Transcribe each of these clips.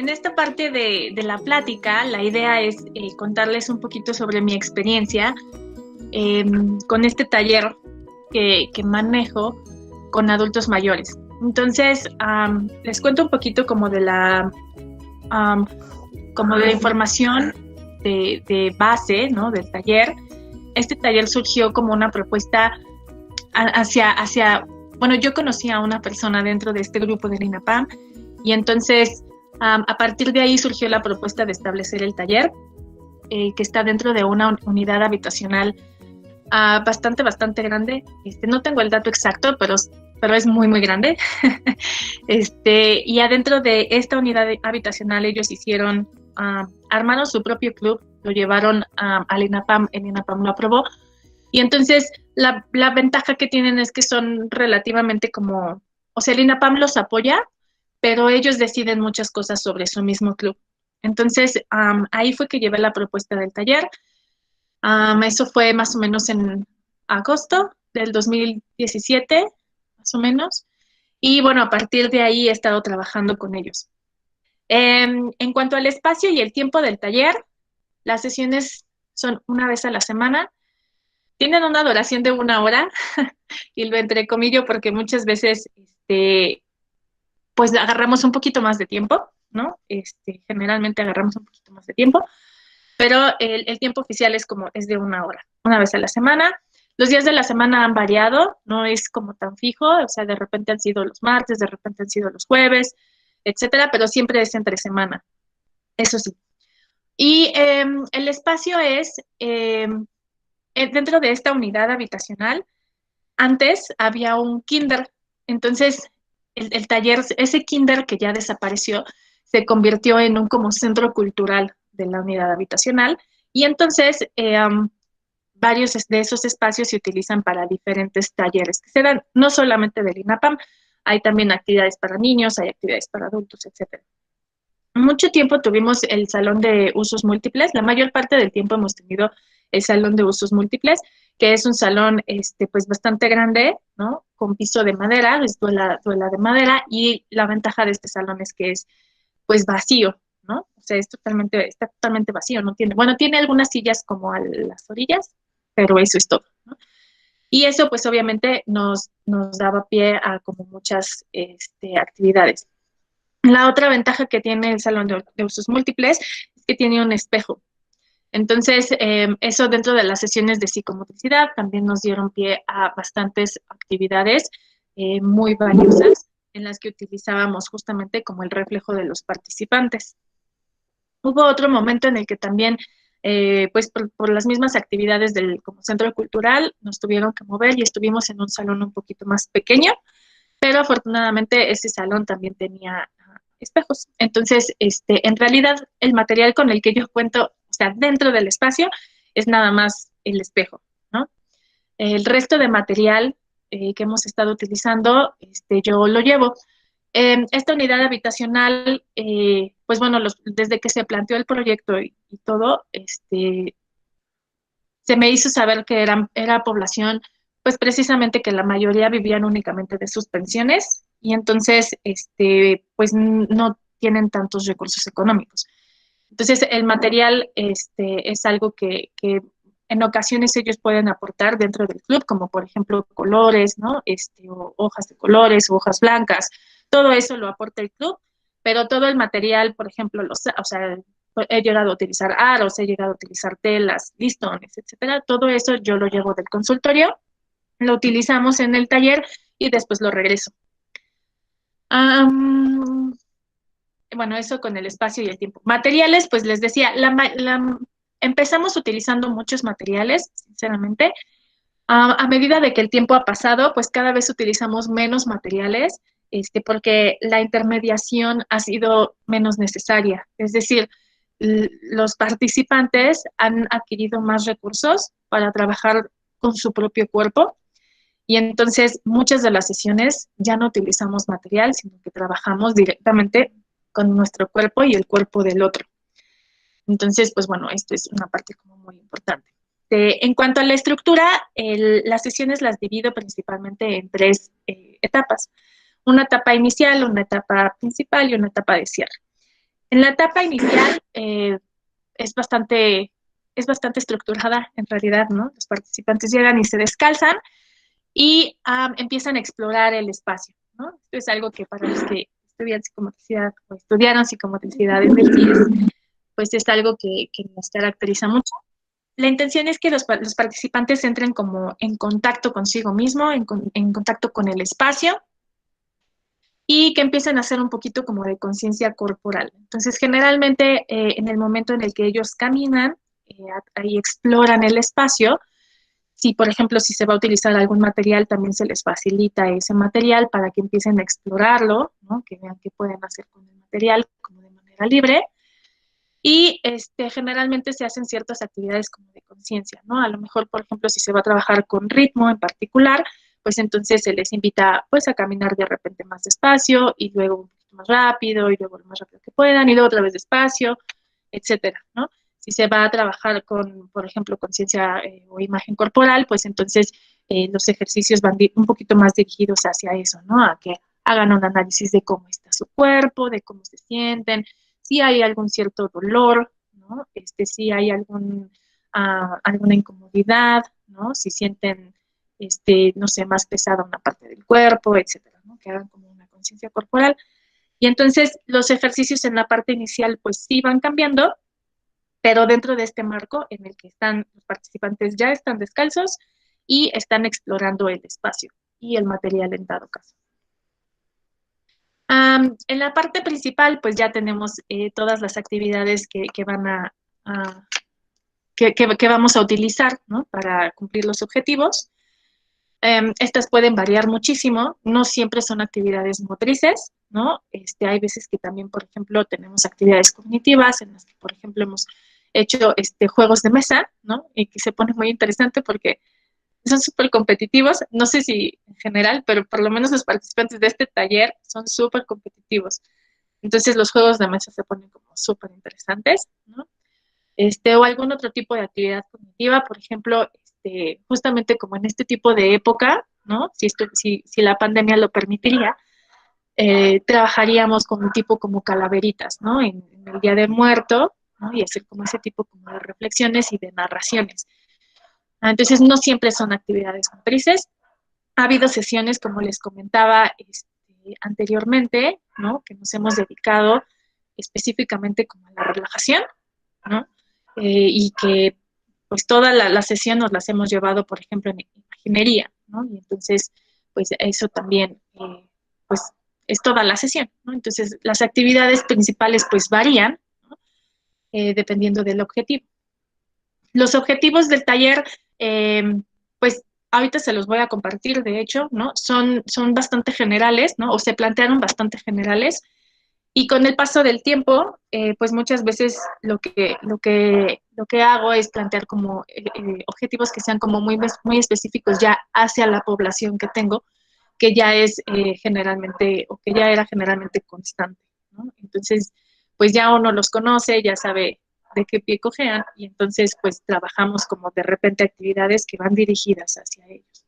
En esta parte de la plática, la idea es contarles un poquito sobre mi experiencia eh, con este taller que manejo con adultos mayores. Entonces, les cuento un poquito um, como de la información de base, ¿no? Del taller. Este taller surgió como una propuesta bueno, yo conocí a una persona dentro de este grupo del INAPAM y entonces a partir de ahí surgió la propuesta de establecer el taller, que está dentro de una unidad habitacional bastante grande. No tengo el dato exacto, pero es muy grande. Y adentro de esta unidad habitacional ellos armaron su propio club, lo llevaron al INAPAM, el INAPAM lo aprobó. Y entonces la ventaja que tienen es que son relativamente o sea, el INAPAM los apoya, pero ellos deciden muchas cosas sobre su mismo club. Entonces, ahí fue que llevé la propuesta del taller. Eso fue más o menos en agosto del 2017, más o menos. Y bueno, a partir de ahí he estado trabajando con ellos. En cuanto al espacio y el tiempo del taller, las sesiones son una vez a la semana. Tienen una duración de 1 hora y lo entrecomillo porque muchas veces pues agarramos un poquito más de tiempo, ¿no? Generalmente agarramos un poquito más de tiempo, pero el tiempo oficial es de 1 hora, una vez a la semana. Los días de la semana han variado, no es como tan fijo, o sea, de repente han sido los martes, de repente han sido los jueves, etcétera, pero siempre es entre semana, eso sí. Y el espacio es dentro de esta unidad habitacional. Antes había un kinder, entonces el taller, ese kinder que ya desapareció, se convirtió en un como centro cultural de la unidad habitacional y entonces varios de esos espacios se utilizan para diferentes talleres que se dan no solamente del INAPAM, hay también actividades para niños, hay actividades para adultos, etcétera. Mucho tiempo tuvimos el salón de usos múltiples, la mayor parte del tiempo hemos tenido el salón de usos múltiples, que es un salón pues bastante grande, ¿no? Con piso de madera, es duela de madera, y la ventaja de este salón es que es pues vacío, ¿no? O sea, está totalmente vacío, no tiene, bueno, tiene algunas sillas como a las orillas, pero eso es todo, ¿no? Y eso pues obviamente nos daba pie a como muchas actividades. La otra ventaja que tiene el salón de usos múltiples es que tiene un espejo. Entonces, eso dentro de las sesiones de psicomotricidad también nos dieron pie a bastantes actividades muy valiosas en las que utilizábamos justamente como el reflejo de los participantes. Hubo otro momento en el que también, pues por las mismas actividades del como centro cultural, nos tuvieron que mover y estuvimos en un salón un poquito más pequeño, pero afortunadamente ese salón también tenía espejos. Entonces, en realidad, el material con el que yo cuento, o sea, dentro del espacio, es nada más el espejo, ¿no? El resto de material que hemos estado utilizando, yo lo llevo. Esta unidad habitacional, pues bueno, desde que se planteó el proyecto y todo, se me hizo saber que era población, pues precisamente que la mayoría vivían únicamente de sus pensiones y entonces, pues no tienen tantos recursos económicos. Entonces, el material es algo que en ocasiones ellos pueden aportar dentro del club, como por ejemplo colores, ¿no? O hojas de colores, o hojas blancas. Todo eso lo aporta el club, pero todo el material, por ejemplo, o sea, he llegado a utilizar aros, he llegado a utilizar telas, listones, etcétera. Todo eso yo lo llevo del consultorio, lo utilizamos en el taller y después lo regreso. Bueno, eso con el espacio y el tiempo. Materiales, pues les decía, empezamos utilizando muchos materiales, sinceramente. A medida de que el tiempo ha pasado, pues cada vez utilizamos menos materiales, porque la intermediación ha sido menos necesaria. Es decir, los participantes han adquirido más recursos para trabajar con su propio cuerpo y entonces muchas de las sesiones ya no utilizamos material, sino que trabajamos directamente con nuestro cuerpo y el cuerpo del otro. Entonces, pues bueno, esto es una parte como muy importante. En cuanto a la estructura, las sesiones las divido principalmente en 3 etapas. Una etapa inicial, una etapa principal y una etapa de cierre. En la etapa inicial es bastante, es bastante estructurada en realidad, ¿no? Los participantes llegan y se descalzan y empiezan a explorar el espacio, ¿no? Esto es algo que para los que estudian psicomotricidad o estudiaron psicomotricidad en el CIES, pues es algo que nos caracteriza mucho. La intención es que los participantes entren como en contacto consigo mismo, en contacto con el espacio y que empiecen a hacer un poquito como de conciencia corporal. Entonces, generalmente en el momento en el que ellos caminan y exploran el espacio, si por ejemplo si se va a utilizar algún material, también se les facilita ese material para que empiecen a explorarlo, ¿no? Que vean qué pueden hacer con el material como de manera libre. Y generalmente se hacen ciertas actividades como de conciencia, ¿no? A lo mejor, por ejemplo, si se va a trabajar con ritmo en particular, pues entonces se les invita pues a caminar de repente más despacio y luego un poquito más rápido y luego lo más rápido que puedan y luego otra vez despacio, etcétera, ¿no? Si se va a trabajar con, por ejemplo, conciencia o imagen corporal, pues entonces los ejercicios van un poquito más dirigidos hacia eso, ¿no? A que hagan un análisis de cómo está su cuerpo, de cómo se sienten, si hay algún cierto dolor, ¿no? Si hay alguna incomodidad, ¿no? Si sienten, no sé, más pesada una parte del cuerpo, etcétera, ¿no? Que hagan como una conciencia corporal. Y entonces los ejercicios en la parte inicial, pues sí van cambiando, pero dentro de este marco en el que están los participantes ya están descalzos y están explorando el espacio y el material en dado caso. En la parte principal, pues ya tenemos todas las actividades que van a que vamos a utilizar, ¿no? Para cumplir los objetivos. Estas pueden variar muchísimo, no siempre son actividades motrices, ¿no? Hay veces que también, por ejemplo, tenemos actividades cognitivas en las que, por ejemplo, hemos hecho juegos de mesa, ¿no? Y que se pone muy interesante porque son súper competitivos, no sé si en general, pero por lo menos los participantes de este taller son súper competitivos. Entonces los juegos de mesa se ponen como súper interesantes, ¿no? O algún otro tipo de actividad cognitiva, por ejemplo, justamente como en este tipo de época, ¿no? Si la pandemia lo permitiría, trabajaríamos con un tipo como calaveritas, ¿no? En el Día de Muerto, ¿no? Y hacer como ese tipo como de reflexiones y de narraciones. Entonces, no siempre son actividades motrices. Ha habido sesiones, como les comentaba anteriormente, ¿no? Que nos hemos dedicado específicamente como a la relajación, ¿no? Y que pues toda la sesión nos las hemos llevado, por ejemplo, en imaginería, ¿no? Y entonces, pues eso también, pues es toda la sesión, ¿no? Entonces, las actividades principales pues varían, ¿no? Dependiendo del objetivo. Los objetivos del taller, pues ahorita se los voy a compartir, de hecho, ¿no? Son bastante generales, ¿no? O se plantearon bastante generales. Y con el paso del tiempo, pues muchas veces lo que hago es plantear como objetivos que sean como muy específicos ya hacia la población que tengo, que ya es generalmente, o que ya era generalmente constante, ¿no? Entonces, pues ya uno los conoce, ya sabe de qué pie cojean, y entonces pues trabajamos como de repente actividades que van dirigidas hacia ellos,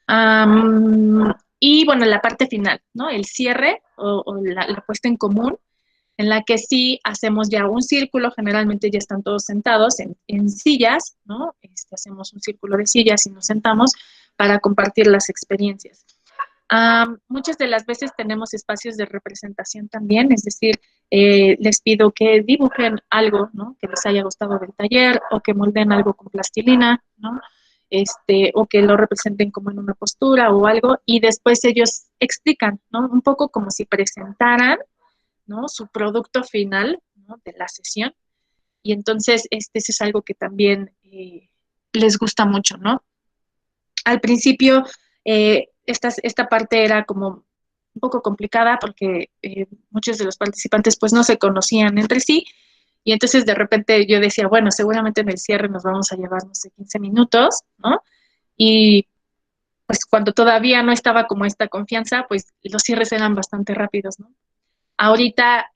¿no? Y bueno, la parte final, ¿no? El cierre o la puesta en común, en la que sí hacemos ya un círculo, generalmente ya están todos sentados en sillas, ¿no? Hacemos un círculo de sillas y nos sentamos para compartir las experiencias. Muchas de las veces tenemos espacios de representación también, es decir, les pido que dibujen algo, ¿no? Que les haya gustado del taller o que molden algo con plastilina, ¿no? O que lo representen como en una postura o algo y después ellos explican, ¿no? Un poco como si presentaran, ¿no? Su producto final, ¿no? De la sesión y entonces eso es algo que también les gusta mucho, ¿no? Al principio esta parte era como un poco complicada porque muchos de los participantes pues no se conocían entre sí y entonces de repente yo decía, bueno, seguramente en el cierre nos vamos a llevar, no sé, 15 minutos, ¿no? Y pues cuando todavía no estaba como esta confianza, pues los cierres eran bastante rápidos, ¿no? Ahorita,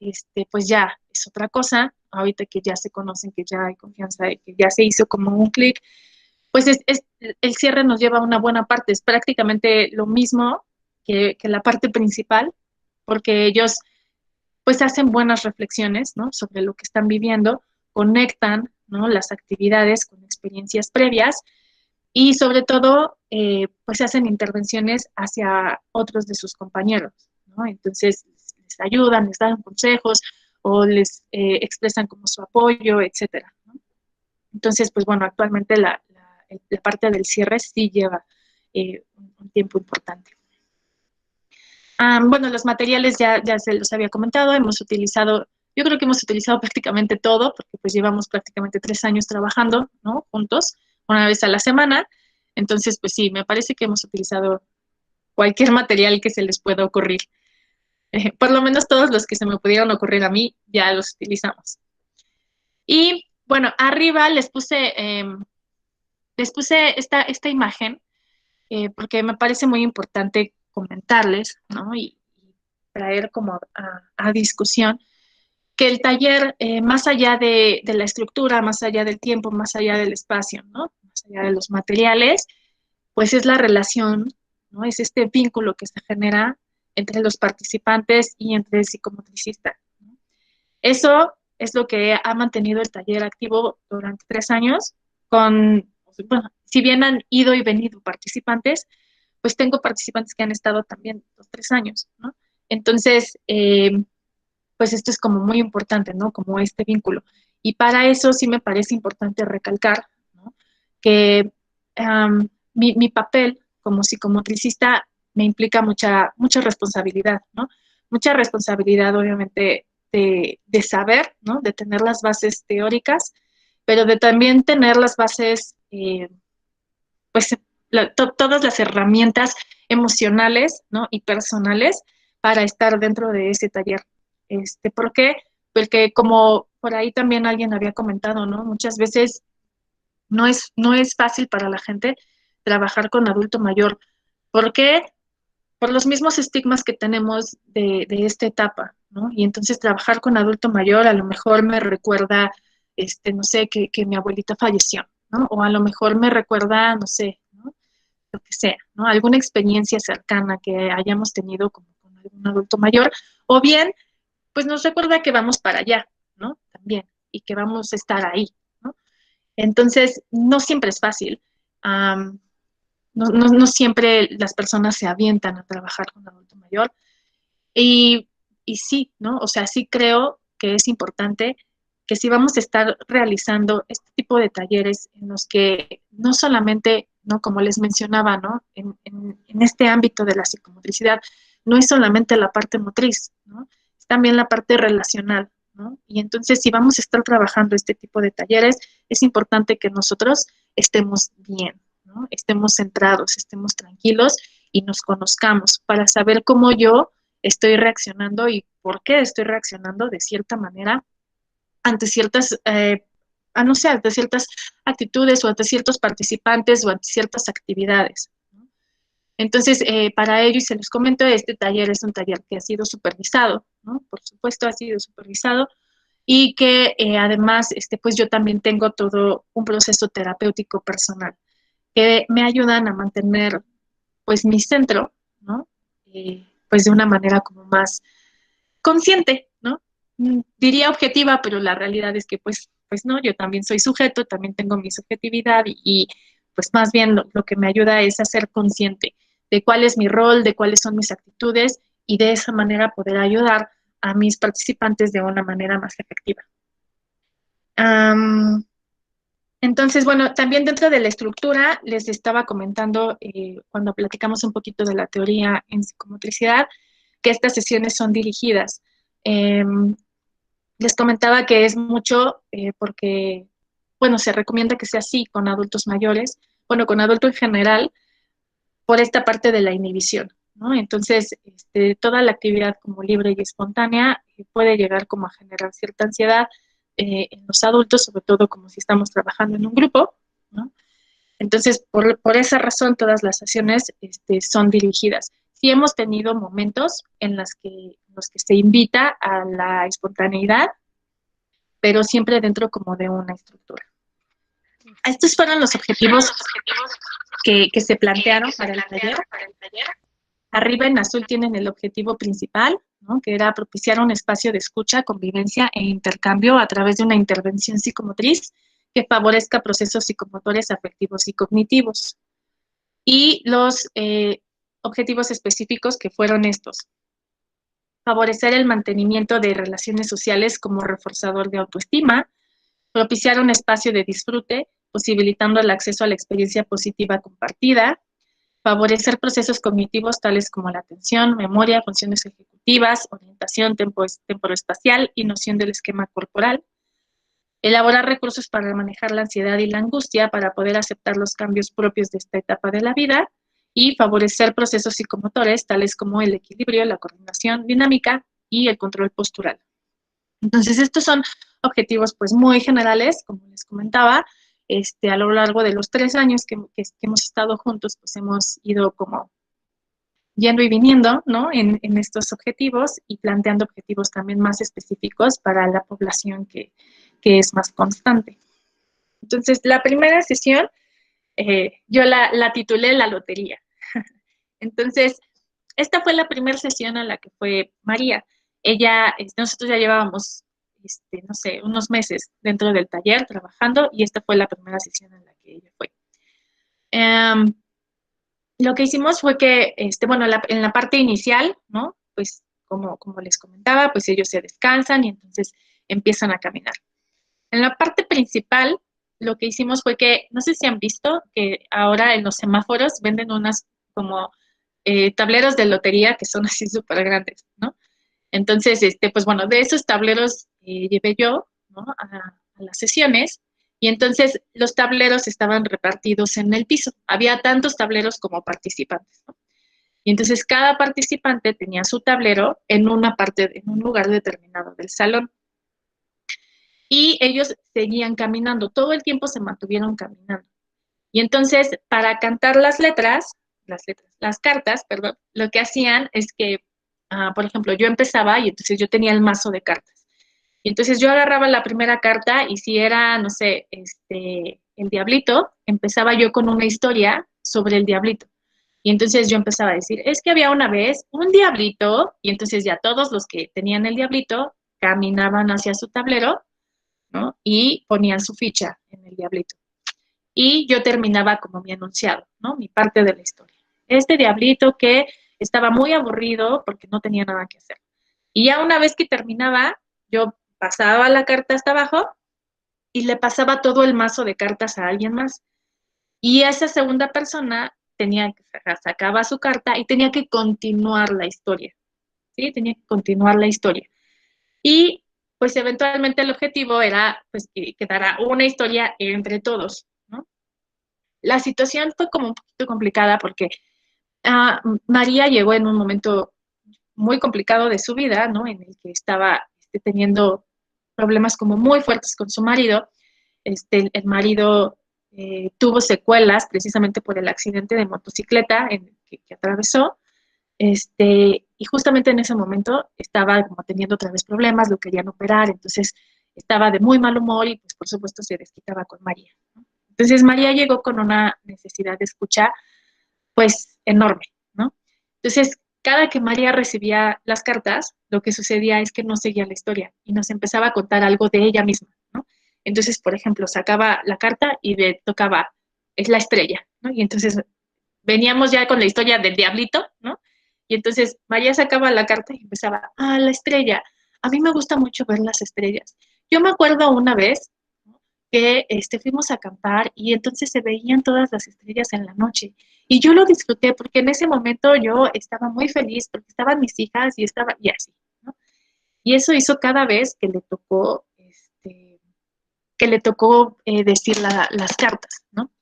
pues ya es otra cosa, ahorita que ya se conocen, que ya hay confianza, que ya se hizo como un clic, pues el cierre nos lleva a una buena parte, es prácticamente lo mismo que la parte principal, porque ellos pues hacen buenas reflexiones, ¿no? Sobre lo que están viviendo, conectan, ¿no? Las actividades con experiencias previas y sobre todo, pues hacen intervenciones hacia otros de sus compañeros, ¿no? Entonces, les ayudan, les dan consejos o les expresan como su apoyo, etcétera, ¿no? Entonces, pues bueno, actualmente la parte del cierre sí lleva un tiempo importante. Bueno, los materiales ya se los había comentado, hemos utilizado, yo creo que hemos utilizado prácticamente todo, porque pues llevamos prácticamente 3 años trabajando, ¿no? Juntos, una vez a la semana. Entonces, pues sí, me parece que hemos utilizado cualquier material que se les pueda ocurrir. Por lo menos todos los que se me pudieron ocurrir a mí, ya los utilizamos. Y bueno, arriba les puse esta imagen porque me parece muy importante comentarles, ¿no? Y traer como a discusión que el taller, más allá de la estructura, más allá del tiempo, más allá del espacio, ¿no? Más allá de los materiales, pues es la relación, ¿no? Es este vínculo que se genera entre los participantes y entre el psicomotricista, ¿no? Eso es lo que ha mantenido el taller activo durante 3 años, bueno, si bien han ido y venido participantes, pues tengo participantes que han estado también los 3 años, ¿no? Entonces, pues esto es como muy importante, ¿no? Como este vínculo. Y para eso sí me parece importante recalcar, ¿no? Que mi papel como psicomotricista me implica mucha responsabilidad, ¿no? Mucha responsabilidad, obviamente, de saber, ¿no? De tener las bases teóricas, pero de también tener las bases, pues, todas las herramientas emocionales, ¿no? Y personales para estar dentro de ese taller. ¿Por qué? Porque como por ahí también alguien había comentado, ¿no? Muchas veces no es fácil para la gente trabajar con adulto mayor. ¿Por qué? Por los mismos estigmas que tenemos de esta etapa, ¿no? Y entonces trabajar con adulto mayor a lo mejor me recuerda, no sé, que mi abuelita falleció, ¿no? O a lo mejor me recuerda, no sé, ¿no? Lo que sea, ¿no? Alguna experiencia cercana que hayamos tenido con algún adulto mayor, o bien, pues nos recuerda que vamos para allá, ¿no? También, y que vamos a estar ahí, ¿no? Entonces, no siempre es fácil. No siempre las personas se avientan a trabajar con adulto mayor. Y, y sí, ¿no? O sea, sí creo que es importante que si vamos a estar realizando este tipo de talleres en los que no solamente, ¿no? Como les mencionaba, ¿no? En este ámbito de la psicomotricidad, no es solamente la parte motriz, ¿no? Es también la parte relacional, ¿no? Y entonces, si vamos a estar trabajando este tipo de talleres, es importante que nosotros estemos bien, ¿no? Estemos centrados, estemos tranquilos y nos conozcamos para saber cómo yo estoy reaccionando y por qué estoy reaccionando de cierta manera ante ciertas, no sé, ante ciertas actitudes o ante ciertos participantes o ante ciertas actividades, ¿no? Entonces, para ello, y se los comento, este taller es un taller que ha sido supervisado, ¿no? Por supuesto, ha sido supervisado y que además, pues yo también tengo todo un proceso terapéutico personal que me ayudan a mantener, pues, mi centro, ¿no? Pues de una manera como más consciente, ¿no? Diría objetiva, pero la realidad es que pues no, yo también soy sujeto, también tengo mi subjetividad pues más bien lo que me ayuda es a ser consciente de cuál es mi rol, de cuáles son mis actitudes y de esa manera poder ayudar a mis participantes de una manera más efectiva. Um, entonces, bueno, también dentro de la estructura les estaba comentando cuando platicamos un poquito de la teoría en psicomotricidad, que estas sesiones son dirigidas. Eh, Les comentaba que es mucho porque, bueno, se recomienda que sea así con adultos mayores, bueno, con adultos en general, por esta parte de la inhibición, ¿no? Entonces, toda la actividad como libre y espontánea puede llegar como a generar cierta ansiedad en los adultos, sobre todo como si estamos trabajando en un grupo, ¿no? Entonces, por esa razón, todas las sesiones son dirigidas. Sí hemos tenido momentos en los que se invita a la espontaneidad, pero siempre dentro como de una estructura. Estos fueron los objetivos que se plantearon para el taller. Arriba en azul tienen el objetivo principal, ¿no? Que era propiciar un espacio de escucha, convivencia e intercambio a través de una intervención psicomotriz que favorezca procesos psicomotores, afectivos y cognitivos. Y los objetivos específicos que fueron estos: favorecer el mantenimiento de relaciones sociales como reforzador de autoestima, propiciar un espacio de disfrute, posibilitando el acceso a la experiencia positiva compartida, favorecer procesos cognitivos tales como la atención, memoria, funciones ejecutivas, orientación temporoespacial y noción del esquema corporal, elaborar recursos para manejar la ansiedad y la angustia para poder aceptar los cambios propios de esta etapa de la vida y favorecer procesos psicomotores tales como el equilibrio, la coordinación dinámica y el control postural. Entonces, estos son objetivos pues muy generales, como les comentaba. A lo largo de los 3 años que hemos estado juntos, pues hemos ido como yendo y viniendo, ¿no? En estos objetivos y planteando objetivos también más específicos para la población que es más constante. Entonces, la primera sesión, yo la titulé La Lotería. Entonces, esta fue la primera sesión a la que fue María. Ella, nosotros ya llevábamos, no sé, unos meses dentro del taller trabajando y esta fue la primera sesión en la que ella fue. Lo que hicimos fue que, bueno, en la parte inicial, ¿no? Pues como les comentaba, pues ellos se descansan y entonces empiezan a caminar. En la parte principal, lo que hicimos fue que, no sé si han visto que ahora en los semáforos venden unas como tableros de lotería que son así súper grandes, ¿no? Entonces, pues bueno, de esos tableros llevé yo, ¿no? A las sesiones y entonces los tableros estaban repartidos en el piso. Había tantos tableros como participantes, ¿no? Y entonces cada participante tenía su tablero en una parte, en un lugar determinado del salón. Y ellos seguían caminando, todo el tiempo se mantuvieron caminando. Y entonces, para cantar las cartas, perdón, lo que hacían es que, por ejemplo, yo empezaba y entonces yo tenía el mazo de cartas. Y entonces yo agarraba la primera carta y si era, no sé, el diablito, empezaba yo con una historia sobre el diablito. Y entonces yo empezaba a decir, es que había una vez un diablito, y entonces ya todos los que tenían el diablito caminaban hacia su tablero, ¿no? Y ponían su ficha en el diablito. Y yo terminaba como mi enunciado, ¿no? Mi parte de la historia. Este diablito que estaba muy aburrido porque no tenía nada que hacer. Y ya una vez que terminaba, yo pasaba la carta hasta abajo y le pasaba todo el mazo de cartas a alguien más. Y esa segunda persona sacaba su carta y tenía que continuar la historia, ¿sí? Tenía que continuar la historia. Y pues eventualmente el objetivo era pues que quedara una historia entre todos, ¿no? La situación fue como un poquito complicada porque María llegó en un momento muy complicado de su vida, ¿no? En el que estaba teniendo problemas como muy fuertes con su marido. El marido tuvo secuelas precisamente por el accidente de motocicleta que atravesó. Y justamente en ese momento estaba como teniendo otra vez problemas, lo querían operar, entonces estaba de muy mal humor y pues por supuesto se desquitaba con María, ¿no? Entonces María llegó con una necesidad de escucha pues enorme, ¿no? Entonces cada que María recibía las cartas, lo que sucedía es que no seguía la historia y nos empezaba a contar algo de ella misma, ¿no? Entonces, por ejemplo, sacaba la carta y le tocaba, es la estrella, ¿no? Y entonces veníamos ya con la historia del diablito, ¿no? Y entonces María sacaba la carta y empezaba, la estrella. A mí me gusta mucho ver las estrellas. Yo me acuerdo una vez, ¿no? Que fuimos a acampar y entonces se veían todas las estrellas en la noche. Y yo lo disfruté porque en ese momento yo estaba muy feliz porque estaban mis hijas y así, ¿no? Y eso hizo cada vez que le tocó decir las cartas, ¿no?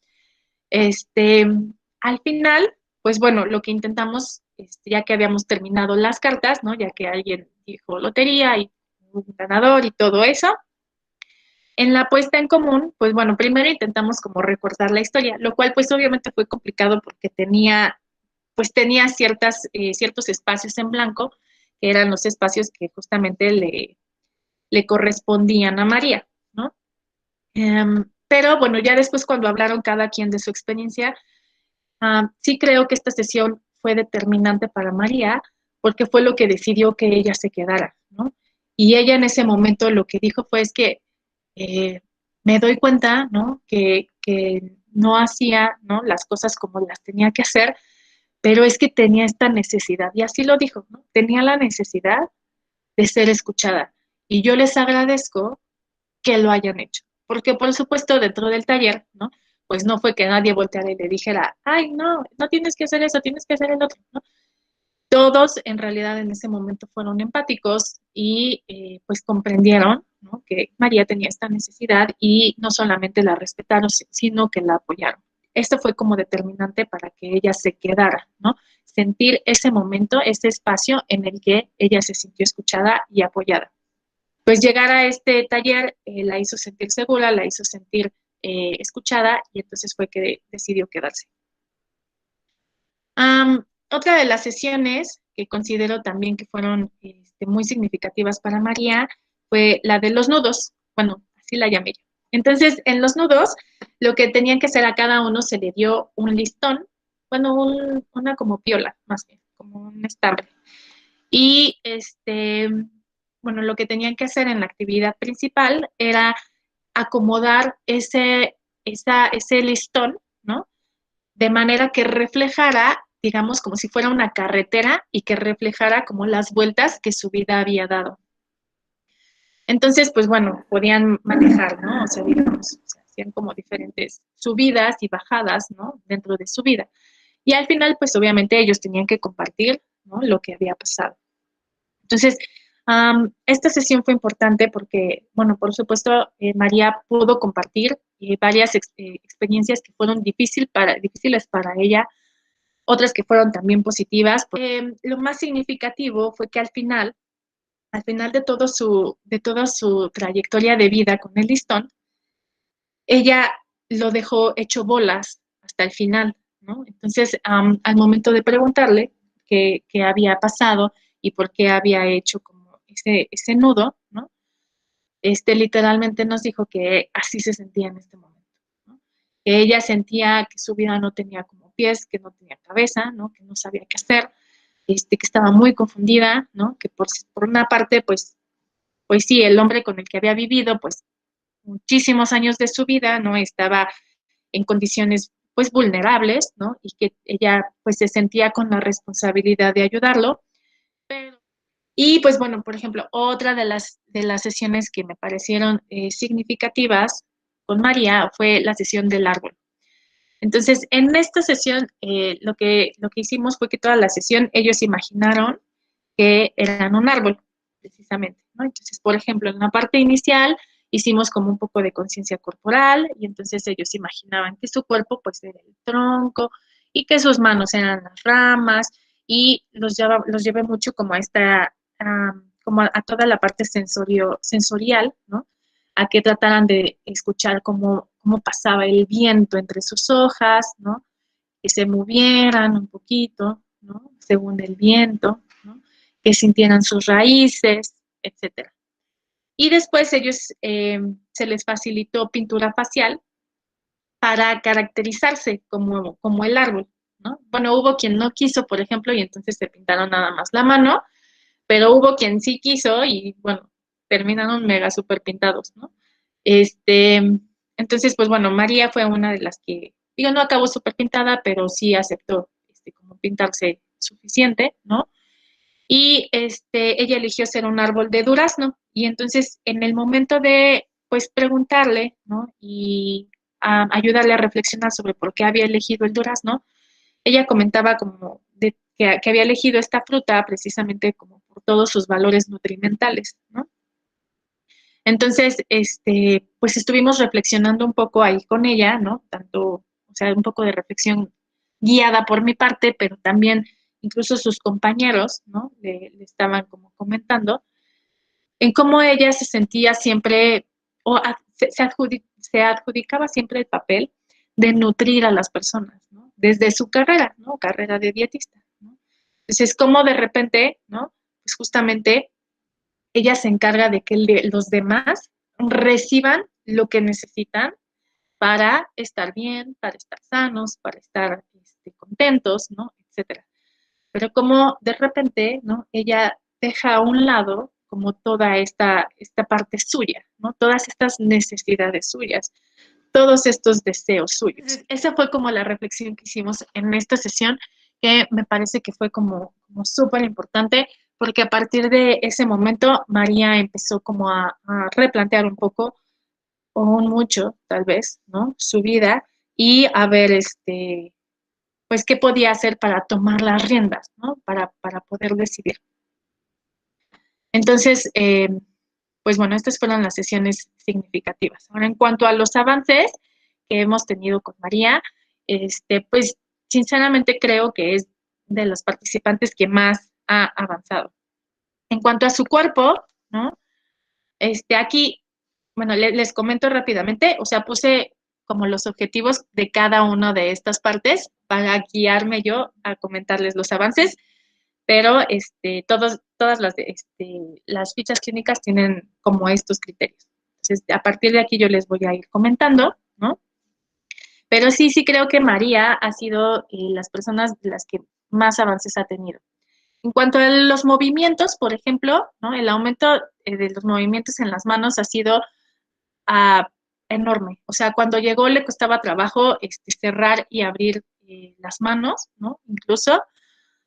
Este, Al final, pues bueno, lo que intentamos, ya que habíamos terminado las cartas, ¿no? Ya que alguien dijo lotería y un ganador y todo eso, en la puesta en común, pues bueno, primero intentamos como recordar la historia, lo cual pues obviamente fue complicado porque tenía ciertos espacios en blanco, que eran los espacios que justamente le correspondían a María, ¿no? Pero bueno, ya después cuando hablaron cada quien de su experiencia, sí creo que esta sesión fue determinante para María, porque fue lo que decidió que ella se quedara, ¿no? Y ella en ese momento lo que dijo fue es que eh, me doy cuenta, ¿no? Que no hacía, ¿no? Las cosas como las tenía que hacer, pero es que tenía esta necesidad, y así lo dijo, ¿no? Tenía la necesidad de ser escuchada. Y yo les agradezco que lo hayan hecho. Porque, por supuesto, dentro del taller, ¿no? Pues no fue que nadie volteara y le dijera, ay, no, no tienes que hacer eso, tienes que hacer el otro, ¿no? Todos en realidad en ese momento fueron empáticos y pues comprendieron, ¿no? Que María tenía esta necesidad y no solamente la respetaron, sino que la apoyaron. Esto fue como determinante para que ella se quedara, ¿no? Sentir ese momento, ese espacio en el que ella se sintió escuchada y apoyada. Pues llegar a este taller la hizo sentir segura, la hizo sentir escuchada y entonces fue que decidió quedarse. Otra de las sesiones que considero también que fueron muy significativas para María fue la de los nudos. Bueno, así la llamé yo. Entonces, en los nudos, lo que tenían que hacer a cada uno se le dio un listón, bueno, una como piola, más bien, como un estambre. Y bueno, lo que tenían que hacer en la actividad principal era acomodar ese listón, ¿no? De manera que reflejara, digamos, como si fuera una carretera y que reflejara como las vueltas que su vida había dado. Entonces, pues bueno, podían manejar, ¿no? O sea, digamos, o sea, hacían como diferentes subidas y bajadas, ¿no? Dentro de su vida. Y al final, pues obviamente ellos tenían que compartir, ¿no? Lo que había pasado. Entonces, esta sesión fue importante porque, bueno, por supuesto, María pudo compartir varias experiencias que fueron difíciles para ella, otras que fueron también positivas. Lo más significativo fue que al final de toda su trayectoria de vida con el listón, ella lo dejó hecho bolas hasta el final, ¿no? Entonces, al momento de preguntarle qué había pasado y por qué había hecho como ese nudo, ¿no? Literalmente nos dijo que así se sentía en este momento, ¿no? Que ella sentía que su vida no tenía como pies, que no tenía cabeza, ¿no? Que no sabía qué hacer, que estaba muy confundida, ¿no? Que por una parte, pues sí, el hombre con el que había vivido, pues muchísimos años de su vida, ¿no? Estaba en condiciones pues vulnerables, ¿no? Y que ella pues se sentía con la responsabilidad de ayudarlo. Y pues bueno, por ejemplo, otra de las sesiones que me parecieron significativas con María fue la sesión del árbol. Entonces, en esta sesión, lo que hicimos fue que toda la sesión ellos imaginaron que eran un árbol, precisamente, ¿no? Entonces, por ejemplo, en la parte inicial hicimos como un poco de conciencia corporal y entonces ellos imaginaban que su cuerpo pues era el tronco y que sus manos eran las ramas y los llevé mucho como a como a toda la parte sensorial, ¿no? A que trataran de escuchar cómo pasaba el viento entre sus hojas, ¿no? Que se movieran un poquito, ¿no? Según el viento, ¿no? Que sintieran sus raíces, etcétera. Y después ellos se les facilitó pintura facial para caracterizarse como el árbol, ¿no? Bueno, hubo quien no quiso, por ejemplo, y entonces se pintaron nada más la mano, pero hubo quien sí quiso y bueno, terminaron mega super pintados, ¿no? Este, entonces, pues bueno, María fue una de las que, digo, no acabó súper pintada, pero sí aceptó como pintarse suficiente, ¿no? Y ella eligió ser un árbol de durazno. Y entonces, en el momento de, pues, preguntarle, ¿no? Y ayudarle a reflexionar sobre por qué había elegido el durazno, ella comentaba como que había elegido esta fruta precisamente como por todos sus valores nutrimentales, ¿no? Entonces, pues estuvimos reflexionando un poco ahí con ella, ¿no? Tanto, o sea, un poco de reflexión guiada por mi parte, pero también incluso sus compañeros, ¿no? Le estaban como comentando en cómo ella se sentía siempre, o se adjudicaba siempre el papel de nutrir a las personas, ¿no? Desde su carrera, ¿no? Carrera de dietista, ¿no? Entonces, como de repente, ¿no? Pues justamente ella se encarga de que los demás reciban lo que necesitan para estar bien, para estar sanos, para estar contentos, ¿no? Etcétera. pero como de repente, ¿no? Ella deja a un lado como toda esta parte suya, ¿no? Todas estas necesidades suyas, todos estos deseos suyos. Entonces, esa fue como la reflexión que hicimos en esta sesión, que me parece que fue como súper importante, porque a partir de ese momento María empezó como a replantear un poco, o un mucho, tal vez, ¿no? Su vida y a ver, pues, qué podía hacer para tomar las riendas, ¿no? Para poder decidir. Entonces, pues bueno, estas fueron las sesiones significativas. Ahora, en cuanto a los avances que hemos tenido con María, pues sinceramente creo que es de los participantes que más ha avanzado. En cuanto a su cuerpo, ¿no? Aquí, bueno, les comento rápidamente, o sea, puse como los objetivos de cada una de estas partes para guiarme yo a comentarles los avances, pero todas las fichas clínicas tienen como estos criterios. Entonces, a partir de aquí yo les voy a ir comentando, ¿no? Pero sí creo que María ha sido las personas de las que más avances ha tenido. En cuanto a los movimientos, por ejemplo, ¿no? El aumento de los movimientos en las manos ha sido enorme. O sea, cuando llegó le costaba trabajo cerrar y abrir las manos, ¿no? Incluso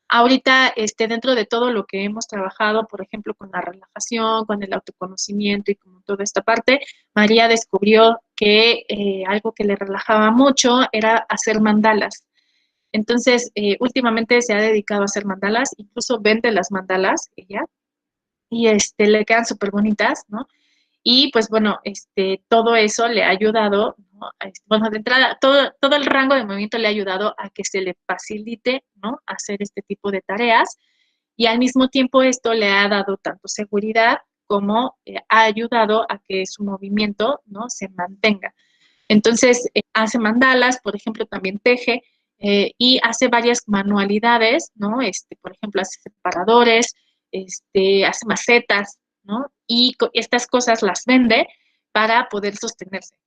ahorita, dentro de todo lo que hemos trabajado, por ejemplo, con la relajación, con el autoconocimiento y con toda esta parte, María descubrió que algo que le relajaba mucho era hacer mandalas. Entonces, últimamente se ha dedicado a hacer mandalas, incluso vende las mandalas ella, y le quedan súper bonitas, ¿no? Y pues bueno, todo eso le ha ayudado, ¿no? Bueno, de entrada, todo el rango de movimiento le ha ayudado a que se le facilite, ¿no? Hacer este tipo de tareas y al mismo tiempo esto le ha dado tanto seguridad como ha ayudado a que su movimiento, ¿no? Se mantenga. Entonces, hace mandalas, por ejemplo, también teje y hace varias manualidades, ¿no? Por ejemplo, hace separadores, hace macetas, ¿no? Y estas cosas las vende para poder sostenerse,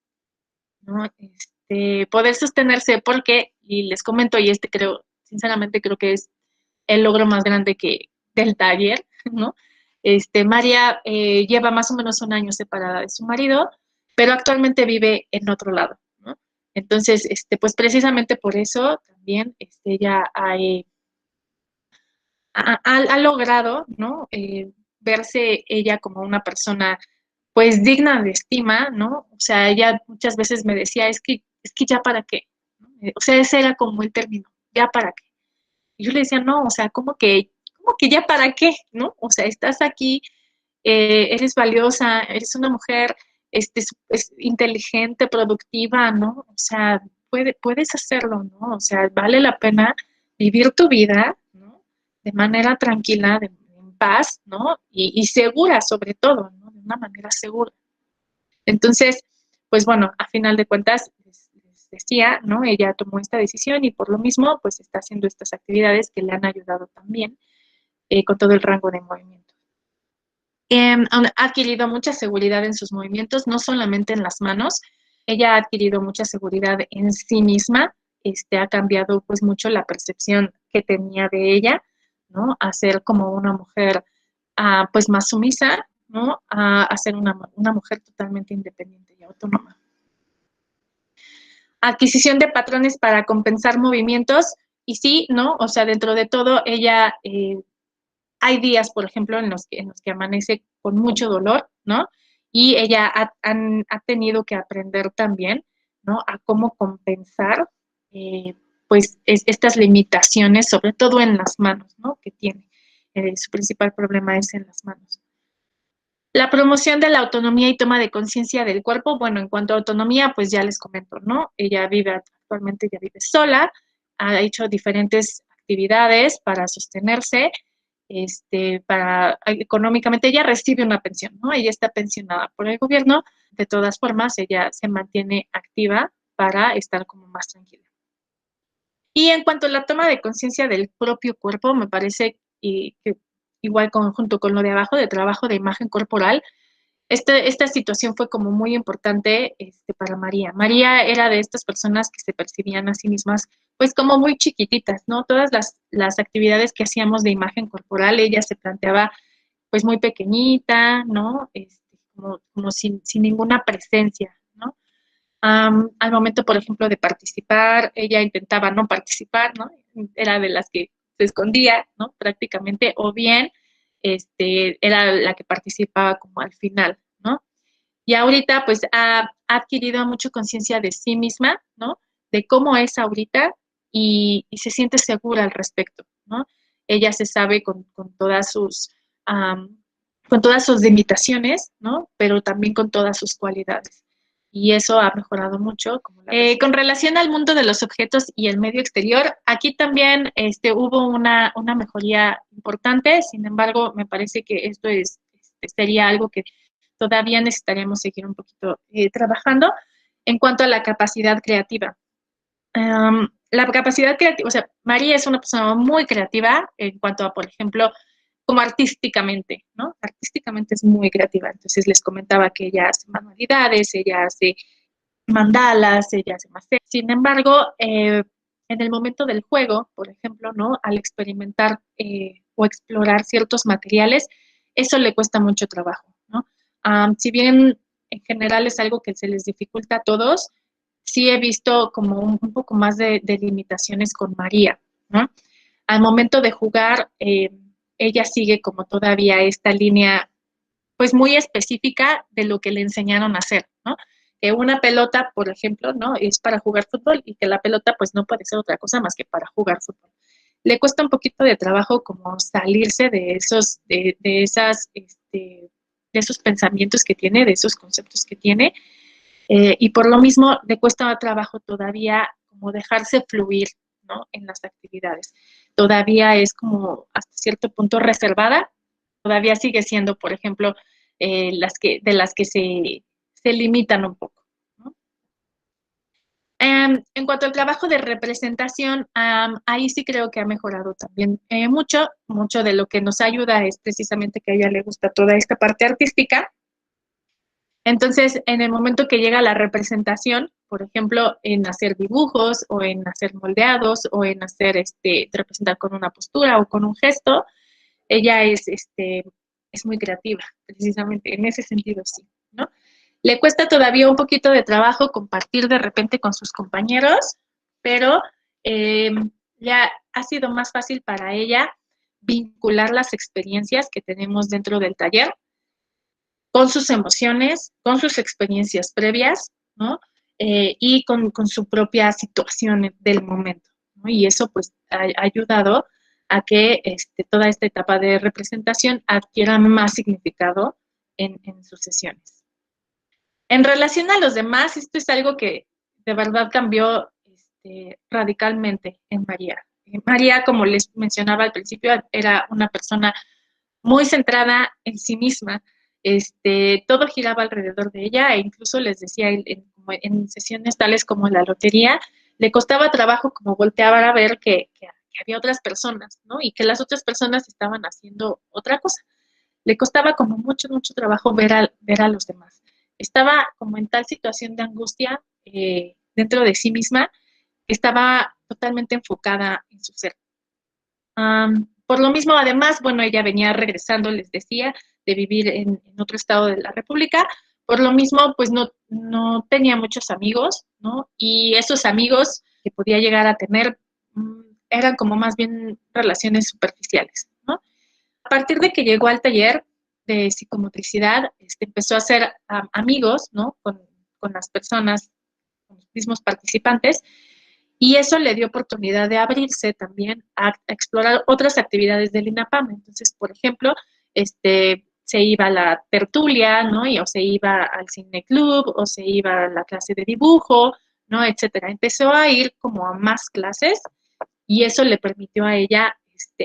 ¿no? Poder sostenerse porque, y les comento, y creo, sinceramente creo que es el logro más grande del taller, ¿no? María lleva más o menos un año separada de su marido, pero actualmente vive en otro lado, ¿no? Entonces, pues precisamente por eso también ella ha logrado, ¿no? Verse ella como una persona, pues, digna de estima, ¿no? O sea, ella muchas veces me decía, es que ya para qué, ¿no? O sea, ese era como el término, ya para qué. Y yo le decía, no, o sea, ¿cómo que ya para qué? ¿No? O sea, estás aquí, eres valiosa, eres una mujer es inteligente, productiva, ¿no? O sea, puedes hacerlo, ¿no? O sea, vale la pena vivir tu vida, ¿no? De manera tranquila, en paz, ¿no? Y segura sobre todo, ¿no? De una manera segura. Entonces, pues bueno, a final de cuentas, les decía, ¿no? Ella tomó esta decisión y por lo mismo, pues está haciendo estas actividades que le han ayudado también con todo el rango de movimiento. Ha adquirido mucha seguridad en sus movimientos, no solamente en las manos, ella ha adquirido mucha seguridad en sí misma, ha cambiado pues mucho la percepción que tenía de ella, ¿no? A ser como una mujer pues más sumisa, ¿no? A ser una mujer totalmente independiente y autónoma. Adquisición de patrones para compensar movimientos, y sí, ¿no? O sea, dentro de todo, ella hay días, por ejemplo, en los que amanece con mucho dolor, ¿no? Y ella ha tenido que aprender también, ¿no? A cómo compensar, pues, estas limitaciones, sobre todo en las manos, ¿no? Que tiene. Su principal problema es en las manos. La promoción de la autonomía y toma de conciencia del cuerpo, bueno, en cuanto a autonomía, pues ya les comento, ¿no? Actualmente ya vive sola, ha hecho diferentes actividades para sostenerse, económicamente ella recibe una pensión, ¿no? Ella está pensionada por el gobierno, de todas formas, ella se mantiene activa para estar como más tranquila. Y en cuanto a la toma de conciencia del propio cuerpo, me parece que igual junto con lo de abajo, de trabajo de imagen corporal, esta situación fue como muy importante para María. María era de estas personas que se percibían a sí mismas pues como muy chiquititas, ¿no? Todas las actividades que hacíamos de imagen corporal, ella se planteaba pues muy pequeñita, ¿no? Como sin ninguna presencia, ¿no? Al momento, por ejemplo, de participar, ella intentaba no participar, ¿no? Era de las que se escondía, ¿no? Prácticamente, o bien era la que participaba como al final, ¿no? Y ahorita, pues, ha adquirido mucha conciencia de sí misma, ¿no? De cómo es ahorita y se siente segura al respecto, ¿no? Ella se sabe um, con todas sus limitaciones, ¿no? Pero también con todas sus cualidades. Y eso ha mejorado mucho. Con relación al mundo de los objetos y el medio exterior, aquí también hubo una mejoría importante, sin embargo, me parece que esto sería algo que todavía necesitaríamos seguir un poquito trabajando en cuanto a la capacidad creativa. La capacidad creativa, o sea, María es una persona muy creativa en cuanto a, por ejemplo, como artísticamente, ¿no? Artísticamente es muy creativa. Entonces les comentaba que ella hace manualidades, ella hace mandalas, ella hace más. Sin embargo, en el momento del juego, por ejemplo, ¿no? Al experimentar o explorar ciertos materiales, eso le cuesta mucho trabajo, ¿no? Si bien en general es algo que se les dificulta a todos, sí he visto como un poco más de limitaciones con María, ¿no? Al momento de jugar, ella sigue como todavía esta línea, pues muy específica de lo que le enseñaron a hacer, ¿no? Que una pelota, por ejemplo, ¿no? Es para jugar fútbol y que la pelota, pues no puede ser otra cosa más que para jugar fútbol. Le cuesta un poquito de trabajo como salirse de de esos pensamientos que tiene, de esos conceptos que tiene, y por lo mismo le cuesta trabajo todavía como dejarse fluir, ¿no? En las actividades. Todavía es como hasta cierto punto reservada, todavía sigue siendo, por ejemplo, de las que se limitan un poco, ¿no? En cuanto al trabajo de representación, ahí sí creo que ha mejorado también mucho. Mucho de lo que nos ayuda es precisamente que a ella le gusta toda esta parte artística. Entonces, en el momento que llega la representación, por ejemplo, en hacer dibujos o en hacer moldeados o en hacer representar con una postura o con un gesto, ella es muy creativa, precisamente en ese sentido sí, ¿no? Le cuesta todavía un poquito de trabajo compartir de repente con sus compañeros, pero eh, ya ha sido más fácil para ella vincular las experiencias que tenemos dentro del taller con sus emociones, con sus experiencias previas, ¿no? Y con su propia situación del momento, ¿no? Y eso pues ha ayudado a que toda esta etapa de representación adquiera más significado en sus sesiones. En relación a los demás, esto es algo que de verdad cambió radicalmente en María. María, como les mencionaba al principio, era una persona muy centrada en sí misma. Todo giraba alrededor de ella e incluso les decía en sesiones tales como la lotería, le costaba trabajo como voltear a ver que había otras personas, ¿no? Y que las otras personas estaban haciendo otra cosa. Le costaba como mucho, mucho trabajo ver a los demás. Estaba como en tal situación de angustia dentro de sí misma que estaba totalmente enfocada en su ser. Por lo mismo, además, bueno, ella venía regresando, les decía, de vivir en otro estado de la República. Por lo mismo, pues no tenía muchos amigos, ¿no? Y esos amigos que podía llegar a tener eran como más bien relaciones superficiales, ¿no? A partir de que llegó al taller de psicomotricidad, empezó a hacer amigos, ¿no? Con las personas, con los mismos participantes, y eso le dio oportunidad de abrirse también a explorar otras actividades del INAPAM. Entonces, por ejemplo, se iba a la tertulia, ¿no? O se iba al cine club, o se iba a la clase de dibujo, ¿no? Etcétera. Empezó a ir como a más clases y eso le permitió a ella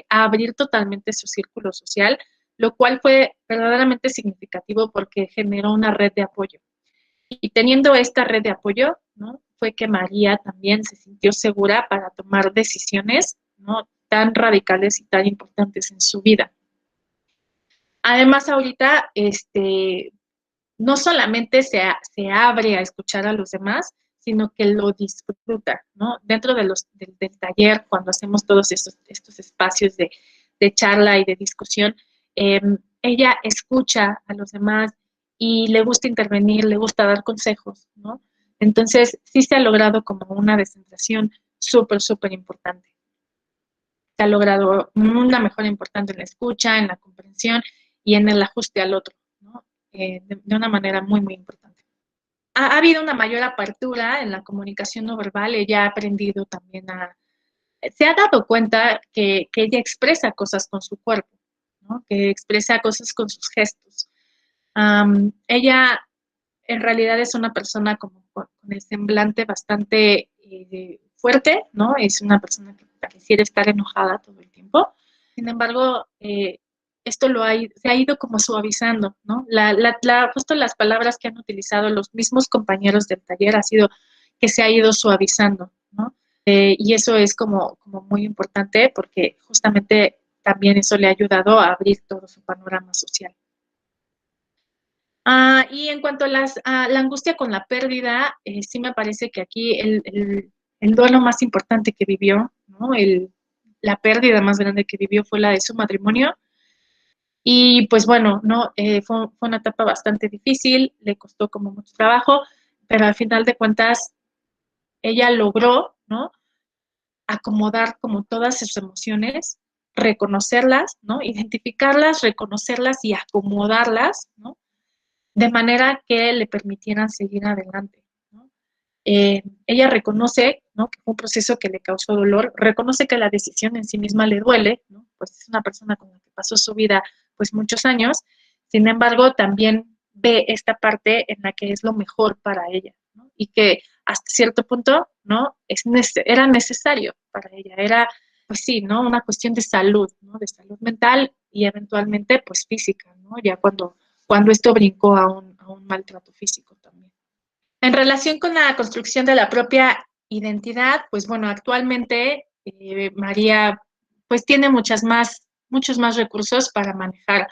abrir totalmente su círculo social, lo cual fue verdaderamente significativo porque generó una red de apoyo. Y teniendo esta red de apoyo, ¿no? Fue que María también se sintió segura para tomar decisiones, ¿no? Tan radicales y tan importantes en su vida. Además, ahorita, no solamente se abre a escuchar a los demás, sino que lo disfruta, ¿no? Dentro del taller, cuando hacemos todos estos espacios de charla y de discusión, eh, ella escucha a los demás y le gusta intervenir, le gusta dar consejos, ¿no? Entonces, sí se ha logrado como una descentración súper, súper importante. Se ha logrado una mejora importante en la escucha, en la comprensión y en el ajuste al otro, ¿no? De una manera muy, muy importante. Ha habido una mayor apertura en la comunicación no verbal. Ella ha aprendido también se ha dado cuenta que ella expresa cosas con su cuerpo, ¿no? Que expresa cosas con sus gestos. Ella en realidad es una persona como con el semblante bastante fuerte, ¿no? Es una persona que pareciera estar enojada todo el tiempo. Sin embargo, esto se ha ido como suavizando, ¿no? Justo las palabras que han utilizado los mismos compañeros del taller ha sido que se ha ido suavizando, ¿no? Y eso es como muy importante porque justamente también eso le ha ayudado a abrir todo su panorama social. Y en cuanto a la angustia con la pérdida, sí me parece que aquí el duelo más importante que vivió, ¿no? La pérdida más grande que vivió fue la de su matrimonio. Y pues bueno, ¿no? Fue una etapa bastante difícil, le costó como mucho trabajo, pero al final de cuentas ella logró, ¿no? Acomodar como todas sus emociones, reconocerlas, ¿no? Identificarlas, reconocerlas y acomodarlas, ¿no? De manera que le permitieran seguir adelante, ¿no? Ella reconoce, ¿no? Que fue un proceso que le causó dolor, reconoce que la decisión en sí misma le duele, ¿no? Pues es una persona con la que pasó su vida pues muchos años, sin embargo también ve esta parte en la que es lo mejor para ella, ¿no? Y que hasta cierto punto, ¿no? Era necesario para ella, era pues sí, ¿no? Una cuestión de salud, ¿no? De salud mental y eventualmente pues física, ¿no? Ya cuando esto brincó a un maltrato físico también. En relación con la construcción de la propia identidad, pues bueno, actualmente María pues tiene muchos más recursos para manejar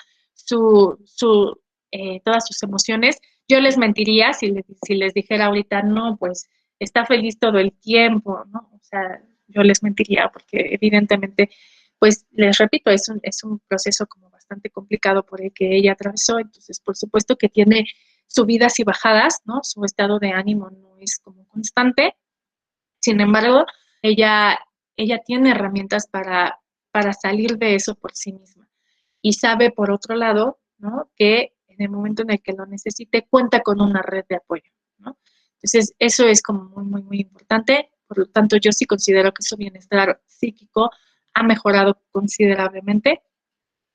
todas sus emociones. Yo les mentiría si les dijera ahorita, no, pues está feliz todo el tiempo, ¿no? O sea, yo les mentiría porque evidentemente, pues les repito, es un proceso como bastante complicado por el que ella atravesó, entonces por supuesto que tiene subidas y bajadas, ¿no? Su estado de ánimo no es como constante. Sin embargo, ella, ella tiene herramientas para salir de eso por sí misma. Y sabe, por otro lado, ¿no? Que en el momento en el que lo necesite, cuenta con una red de apoyo, ¿no? Entonces, eso es como muy, muy, muy importante. Por lo tanto, yo sí considero que su bienestar psíquico ha mejorado considerablemente.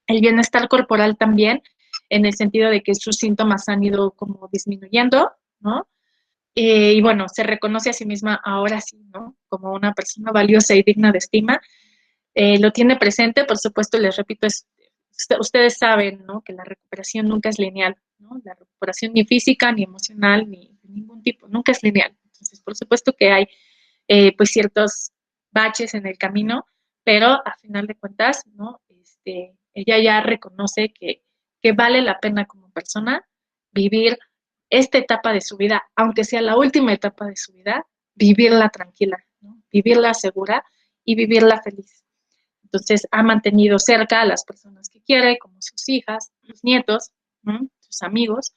El bienestar corporal también, en el sentido de que sus síntomas han ido como disminuyendo, ¿no? Y bueno, se reconoce a sí misma ahora sí, ¿no? Como una persona valiosa y digna de estima. Lo tiene presente, por supuesto, les repito, ustedes saben, ¿no? Que la recuperación nunca es lineal, ¿no? La recuperación ni física, ni emocional, ni de ningún tipo, nunca es lineal. Entonces, por supuesto que hay pues ciertos baches en el camino, pero a final de cuentas, ¿no? Ella ya reconoce que vale la pena como persona vivir esta etapa de su vida, aunque sea la última etapa de su vida, vivirla tranquila, ¿no? Vivirla segura y vivirla feliz. Entonces ha mantenido cerca a las personas que quiere, como sus hijas, sus nietos, ¿no? Sus amigos,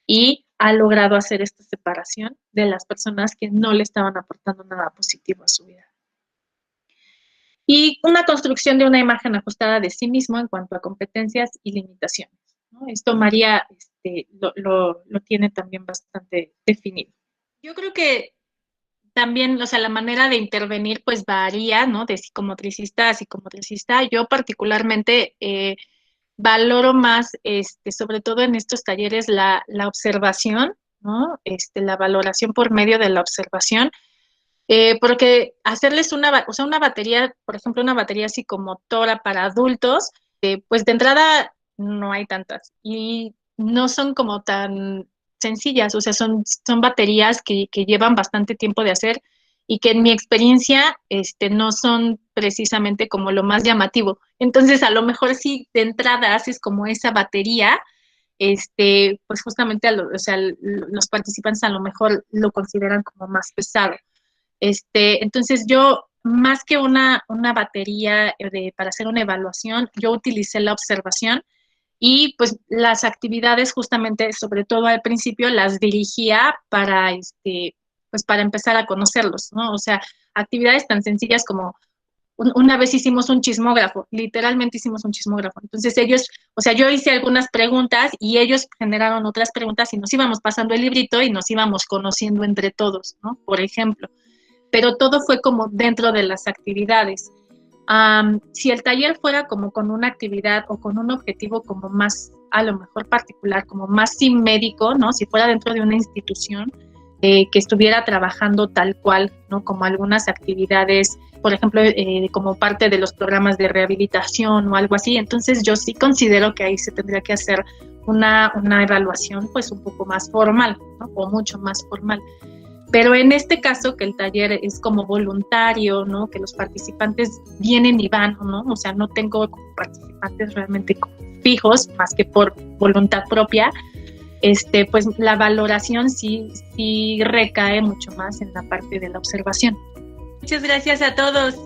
y ha logrado hacer esta separación de las personas que no le estaban aportando nada positivo a su vida. Y una construcción de una imagen ajustada de sí mismo en cuanto a competencias y limitaciones, ¿no? Esto María lo tiene también bastante definido. Yo creo que también, o sea, la manera de intervenir pues varía, ¿no? De psicomotricista a psicomotricista. Yo particularmente valoro más, sobre todo en estos talleres, la observación, ¿no? La valoración por medio de la observación, porque hacerles o sea, una batería, por ejemplo, una batería psicomotora para adultos, pues de entrada no hay tantas y no son como tan sencillas, o sea, son baterías que llevan bastante tiempo de hacer y que en mi experiencia no son precisamente como lo más llamativo. Entonces, a lo mejor si de entrada haces como esa batería, pues justamente o sea, los participantes a lo mejor lo consideran como más pesado. Entonces yo, más que una batería para hacer una evaluación, yo utilicé la observación y pues las actividades justamente, sobre todo al principio, las dirigía para, pues para empezar a conocerlos, ¿no? O sea, actividades tan sencillas como una vez hicimos un chismógrafo, literalmente hicimos un chismógrafo. Entonces ellos, o sea, yo hice algunas preguntas y ellos generaron otras preguntas y nos íbamos pasando el librito y nos íbamos conociendo entre todos, ¿no? Por ejemplo. Pero todo fue como dentro de las actividades. Si el taller fuera como con una actividad o con un objetivo como más, a lo mejor particular, como más sin médico, ¿no? Si fuera dentro de una institución que estuviera trabajando tal cual, ¿no? Como algunas actividades, por ejemplo, como parte de los programas de rehabilitación o algo así, entonces yo sí considero que ahí se tendría que hacer una evaluación pues un poco más formal, ¿no? O mucho más formal. Pero en este caso, que el taller es como voluntario, ¿no? Que los participantes vienen y van, ¿no? O sea, no tengo participantes realmente fijos, más que por voluntad propia, pues la valoración sí recae mucho más en la parte de la observación. Muchas gracias a todos.